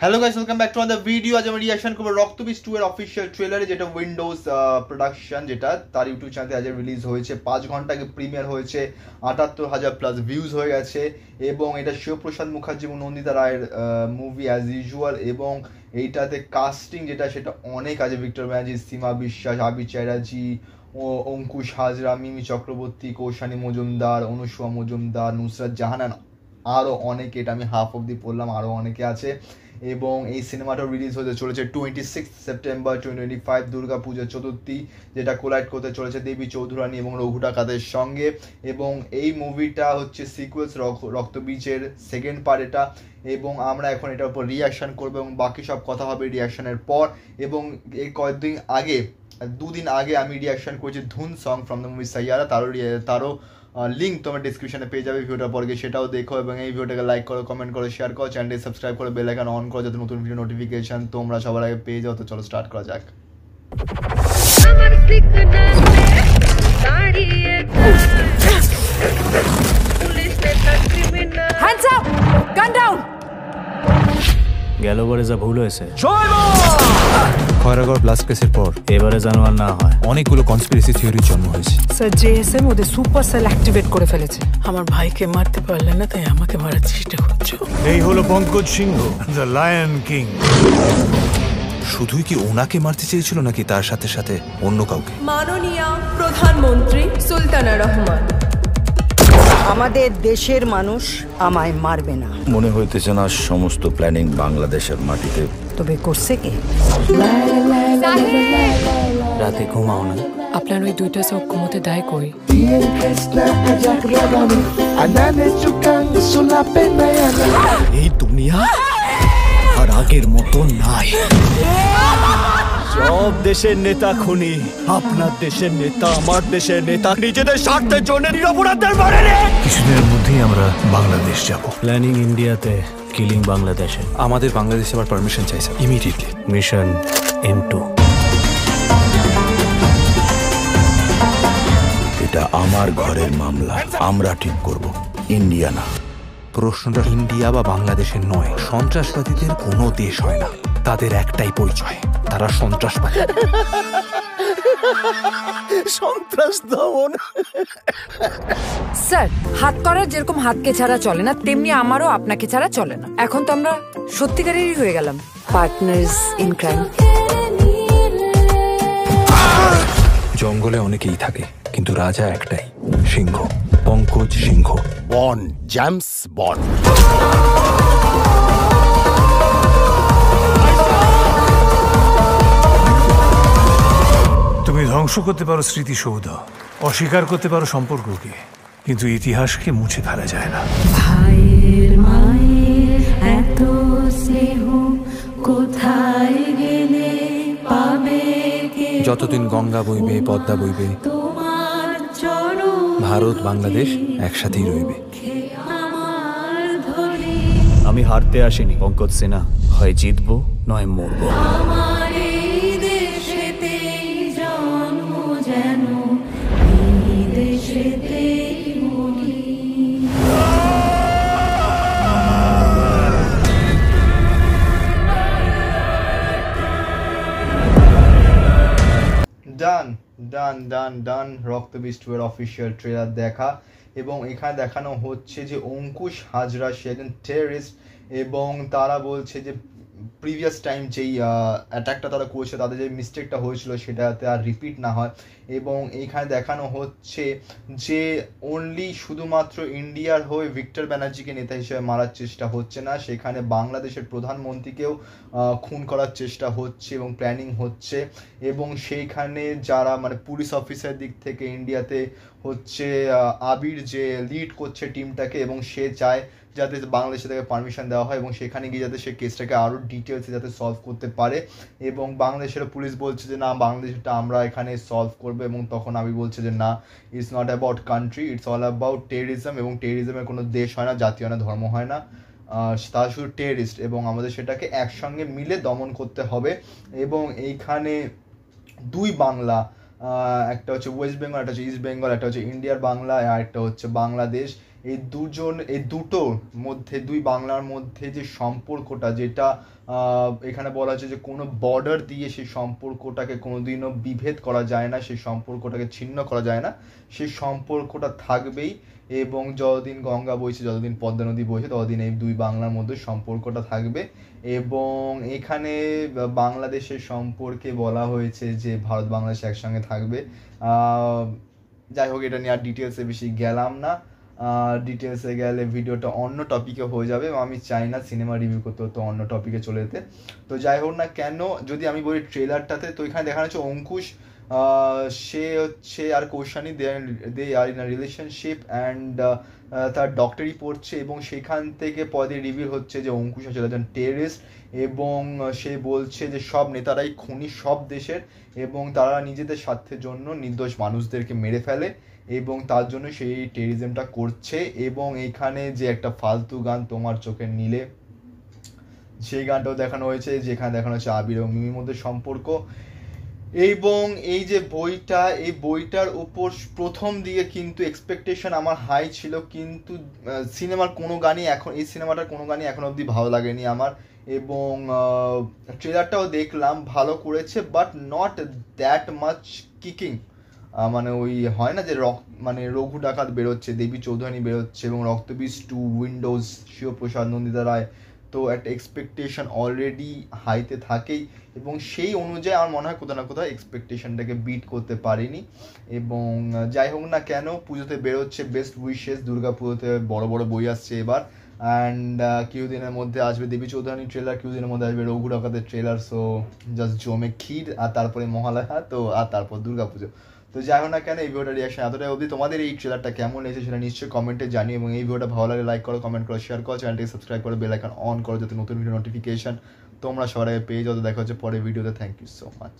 Hello guys, welcome back to other video. আজ আমি reaction করবো রক্তবীজ 2 এর অফিসিয়াল ট্রেলারে, যেটা উইন্ডোজ প্রোডাকশন, যেটা তার ইউটিউব চ্যানেলে আজ রিলিজ হয়েছে। 5 ঘন্টা আগে প্রিমিয়ার হয়েছে, 78,000 প্লাস ভিউজ হয়ে গেছে। এবং এটা শিবপ্রসাদ মুখার্জি এবং নন্দিতা রায়ের মুভি অ্যাজ ইউজুয়াল। এবং এইটাতে কাস্টিং যেটা সেটা অনেক আছে। ভিক্টর ব্যানার্জি, সীমা বিশ্বাস, আবি চ্যাটার্জি, অঙ্কুশ হাজরা, মিমি চক্রবর্তী, কৌশানী মজুমদার, অনুষ্কা মজুমদার, নুসরাত জাহানান, আরও অনেকে। এটা আমি হাফ অবধি পড়লাম, আরও অনেকে আছে। এবং এই সিনেমাটাও রিলিজ হতে চলেছে 26 সেপ্টেম্বর 2025, দুর্গা পুজোর চতুর্থী, যেটা কোলাইড করতে চলেছে দেবী চৌধুরানী এবং রঘু ডাকাতের সঙ্গে। এবং এই মুভিটা হচ্ছে সিকুয়েলস রক্তবীজের সেকেন্ড পার্ট এটা। এবং আমরা এখন এটার উপর রিয়াকশান করবো এবং বাকি সব কথা হবে রিয়াকশানের পর। এবং এই কয়েকদিন আগে, 2 দিন আগে আমি রিয়াকশান করেছি ধুন song from the movie Saiyaara. তারও লিঙ্ক তোমরা ডিসক্রিপশনে পেয়ে যাবে ভিডিওটার পর গিয়ে, সেটাও দেখো। এবং এই ভিডিওটাকে লাইক করো, কমেন্ট করো, শেয়ার করো, চ্যানেলটি সাবস্ক্রাইব করো, বেল আইকন অন করো যাতে নতুন ভিডিও নোটিফিকেশন তোমরা সবার আগে পেয়ে যাও। তো চলো স্টার্ট করা যাক। Hands up! Gun down! গেল বারে যা ভুল হয়েছে, খয়রাগড় ব্লাস্ট কেসের পর এবারে যেন আর না হয়। অনেকগুলো কনস্পিরেসি থিওরির জন্ম হয়েছে। স্যার, জেএসএম ওদের সুপার সেল অ্যাক্টিভেট করে ফেলেছে। আমার ভাইকে মারতে পারলে না, তাই আমাকে মারার চেষ্টা করছো। এই হলো পঙ্কজ সিংহ, দ্য লায়ন কিং। শুধুই কি ওনাকে মারতে চেয়েছিল নাকি তার সাথে সাথে অন্য কাউকে? মাননীয় প্রধানমন্ত্রী সুলতানা রহমান, আমাদের দেশের মানুষ আমায় মারবে না। মনে হইতেছে না সমস্ত প্ল্যানিং বাংলাদেশের মাটিতে। তবে করছে কে? রাতে ঘুমাও না? আপনার ওই দুইটা চোখ ঘুমোতে দেয় কই? এই দুনিয়া আর আগের মতো নাই। সব দেশের নেতা খুনি, আপনার দেশের নেতা, আমার দেশের নেতা নিজেদের স্বার্থের জন্য নিরপরাধদের মারে। কিছুদিনের মধ্যেই আমরা বাংলাদেশ যাব। প্ল্যানিং ইন্ডিয়াতে, কিলিং বাংলাদেশে। আমাদের বাংলাদেশে আবার পারমিশন চাইছে ইমিডিয়েটলি। Mission M2। এটা আমার ঘরের মামলা, আমরা ঠিক করব, ইন্ডিয়া না। প্রশ্নটা ইন্ডিয়া বা বাংলাদেশের নয়, সন্ত্রাসবাদীদের কোনো দেশ হয় না, তাদের একটাই পরিচয়, তারা সন্ত্রাসবাদী। সন্ত্রাস দমন। স্যার, হাত করার যেরকম হাতকে ছাড়া চলে না, তেমনি আমারও আপনাকে ছাড়া চলে না। এখন তো আমরা সত্যিকারেরই হয়ে গেলাম পার্টনার্স ইন ক্রাইম। জঙ্গলে অনেকেই থাকে, কিন্তু রাজা একটাই, সিংহ, পঙ্কজ সিংহ। বন জেমস বন। তুমি ধ্বংস করতে পারো স্মৃতিসৌধ, অস্বীকার করতে পারো সম্পর্ককে, কিন্তু ইতিহাসকে মুছে ফেলা যায় না। ভাইয়ের মায়ের এত স্নেহ কোথায় গেলে পাবে কে? যতদিন গঙ্গা বইবে, পদ্মা বইবে, তোমার চরণ ভারত বাংলাদেশ একসাথেই রইবে। আমার ধরে আমি হারতে আসিনি পঙ্কজ সিনহা, হয় জিতবো নয় মরবো। আমার এই দেশেতেই জন্ম, যেন এই দেশেতেই মরি। ডান রক্তবীজ 2 এর অফিসিয়াল ট্রেলার দেখা। এবং এখানে দেখানো হচ্ছে যে অঙ্কুশ হাজরা সে একজন টেররিস্ট। এবং তারা বলছে যে প্রিভিয়াস টাইম যেই অ্যাটাকটা তারা করেছে, তাদের যে মিস্টেকটা হয়েছিল সেটাতে আর রিপিট না হয়। এবং এইখানে দেখানো হচ্ছে যে অনলি শুধুমাত্র ইন্ডিয়ার হয়ে ভিক্টর ব্যানার্জিকে নেতা হিসেবে মারার চেষ্টা হচ্ছে না, সেখানে বাংলাদেশের প্রধানমন্ত্রীকেও খুন করার চেষ্টা হচ্ছে এবং প্ল্যানিং হচ্ছে। এবং সেইখানে যারা মানে পুলিশ অফিসার দিক থেকে ইন্ডিয়াতে হচ্ছে আবির যে লিড করছে টিমটাকে, এবং সে চায় যাতে বাংলাদেশে থেকে পারমিশন দেওয়া হয় এবং সেখানে গিয়ে যাতে সে কেসটাকে আরও ডিটেলসে যাতে সলভ করতে পারে। এবং বাংলাদেশের পুলিশ বলছে যে না, বাংলাদেশটা আমরা এখানে সলভ করবো। এবং তখন আমি বলছে যে না, it's not about country, it's all about terrorism. এবং টেররিজমের কোনো দেশ হয় না, জাতি হয় না, ধর্ম হয় না, তারা শুধু টেররিস্ট। এবং আমাদের সেটাকে একসঙ্গে মিলে দমন করতে হবে। এবং এইখানে 2 বাংলা, একটা হচ্ছে ওয়েস্ট বেঙ্গল, একটা হচ্ছে ইস্ট বেঙ্গল, একটা হচ্ছে ইন্ডিয়ার বাংলা, আর একটা হচ্ছে বাংলাদেশ। এই দুটোর মধ্যে, দুই বাংলার মধ্যে যে সম্পর্কটা, যেটা এখানে বলা হচ্ছে যে কোনো বর্ডার দিয়ে সেই সম্পর্কটাকে কোনোদিনও বিভেদ করা যায় না, সেই সম্পর্কটাকে ছিন্ন করা যায় না, সেই সম্পর্কটা থাকবেই। এবং যতদিন গঙ্গা বইছে, যতদিন পদ্মা নদী বইছে, ততদিন এই দুই বাংলার মধ্যে সম্পর্কটা থাকবে। এবং এখানে বাংলাদেশের সম্পর্কে বলা হয়েছে যে ভারত বাংলাদেশ একসঙ্গে থাকবে। যাই হোক, এটা নিয়ে আর ডিটেলসে বেশি গেলাম না, ডিটেলসে গেলে ভিডিওটা অন্য টপিকে হয়ে যাবে এবং আমি চাই না সিনেমা রিভিউ করতে হতো অন্য টপিকে চলে যেতে। তো যাই হোক না কেন, যদি আমি বলি ট্রেলারটাতে, তো এখানে দেখানো হচ্ছে অঙ্কুশ, সে হচ্ছে আর কৌশানী, দে আর ইন আ রিলেশনশিপ অ্যান্ড তার ডক্টরি পড়ছে, এবং সেখান থেকে পদে রিভিল হচ্ছে যে অঙ্কুশ আসলে একজন টেররিস্ট, এবং সে বলছে যে সব নেতারাই খুনি সব দেশের, এবং তারা নিজেদের স্বার্থের জন্য নির্দোষ মানুষদেরকে মেরে ফেলে, এবং তার জন্য সেই টেররিজমটা করছে। এবং এখানে যে একটা ফালতু গান তোমার চোখের নীলে, সেই গানটাও দেখানো হয়েছে, যেখানে দেখানো হচ্ছে আবির এবং মিমির মধ্যে সম্পর্ক। এবং এই যে বইটা, এই বইটার উপর প্রথম দিকে কিন্তু এক্সপেকটেশন আমার হাই ছিল, কিন্তু সিনেমার কোনো গানই এখন, এই সিনেমাটার কোনো গানই এখন অবধি ভালো লাগেনি আমার। এবং ট্রেলারটাও দেখলাম, ভালো করেছে, but not that much kicking. মানে ওই হয় না যে মানে রঘু ডাকাত বেরোচ্ছে, দেবী চৌধুরানী বেরোচ্ছে, এবং রক্তবীজ 2, উইন্ডোজ, শিবপ্রসাদ, নন্দিতা রায়, তো একটা এক্সপেকটেশন অলরেডি হাইতে থাকেই, এবং সেই অনুযায়ী আমার মনে হয় কোথাও না কোথাও এক্সপেকটেশনটাকে বিট করতে পারিনি। এবং যাই হোক না কেন, পুজোতে বেরোচ্ছে, বেস্ট উইশেস, দুর্গা পুজোতে বড় বড় বই আসছে এবার, অ্যান্ড কিছুদিনের মধ্যে আসবে দেবী চৌধুরানী ট্রেলার, কিছুদিনের মধ্যে আসবে রঘু ডাকাতের ট্রেলার, সো জাস্ট জমে ক্ষীর, আর তারপরে মহালয়া, তো আর তারপর দুর্গা পুজো। তো যাই হোক না কেন, এই ভিডিওটা রিয়াকশন এতটাই অবধি। তোমাদের এই ট্রেলারটা কেমন লেগেছে সেটা নিশ্চয়ই কমেন্টে জানিও, এবং এই ভিডিওটা ভালো লাগে লাইক করো, কমেন্ট করো, শেয়ার করো, চ্যানেলটাকে সাবস্ক্রাইব করো, বেল আইকন অন করো, যাতে নতুন ভিডিও নোটিফিকেশন তোমরা সবার আগে পেয়ে যাও। দেখা হচ্ছে পরের ভিডিওতে। Thank you so much.